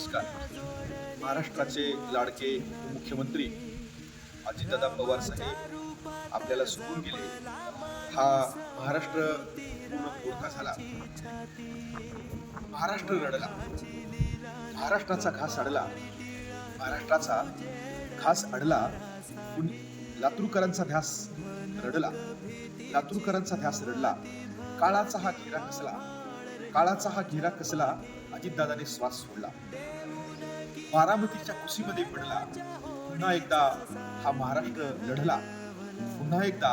नमस्कार. महाराष्ट्राचे लाडके मुख्यमंत्री अजितदादा पवार साहेब आपल्याला सोडून गेले. हा महाराष्ट्र पूर्ण पोरका झाला. महाराष्ट्र रडला. महाराष्ट्राचा घास अडला. महाराष्ट्राचा घास अडला. लातूरकरांचा ध्यास रडला. लातूरकरांचा ध्यास रडला. काळाचा हा घेरा कसला. काळाचा हा घेरा कसला. अजितदादाने श्वास सोडला. बारामतीच्या कुशीमध्ये पडला. पुन्हा एकदा हा महाराष्ट्र लढला. पुन्हा एकदा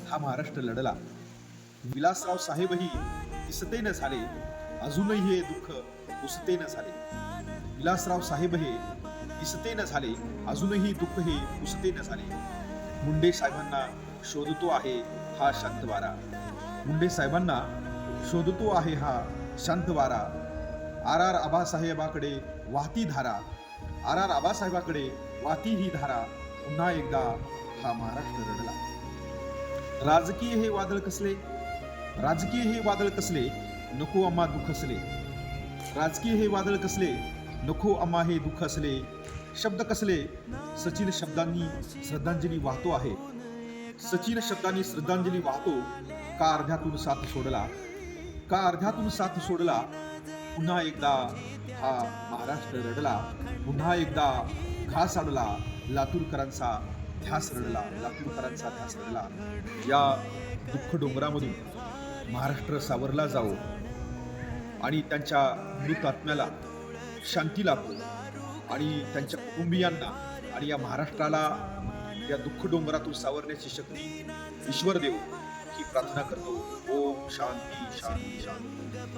हा महाराष्ट्र लढला. विलासराव साहेबही दिसते न झाले. अजूनही हे दुःख पुसते न झाले. विलासराव साहेब हे दिसते न झाले. अजूनही दुःख हे पुसते न झाले. मुंडे साहेबांना शोधतो आहे हा शांत वारा. मुंडे साहेबांना शोधतो आहे हा शांत वारा. आर आबासाहेबाकडे वाहती धारा. आर आबासाहेबाकडे वाहती ही धारा. पुन्हा एकदा हा महाराष्ट्र रडला. राजकीय हे वादळ कसले. राजकीय हे वादळ कसले. नको आम्हा दुःख असले. राजकीय हे वादळ कसले. नको आम्हा हे दुःख असले. शब्द कसले. सचिन शब्दांनी श्रद्धांजली वाहतो आहे. सचिन शब्दांनी श्रद्धांजली वाहतो. का अर्ध्यातून साथ सोडला. का अर्ध्यातून साथ सोडला. पुन्हा एकदा हा महाराष्ट्र रडला. पुन्हा एकदा घास अडला. लातूरकरांचा ध्यास रडला. लातूरकरांचा ध्यास रडला. या दुःख डोंगरामधून महाराष्ट्र सावरला जावो आणि त्यांच्या मृत आत्म्याला शांती लाभो आणि त्यांच्या कुटुंबियांना आणि या महाराष्ट्राला या दुःख डोंगरातून सावरण्याची शक्ती ईश्वर देव ही प्रार्थना करतो. ओम शांती शांती शांती.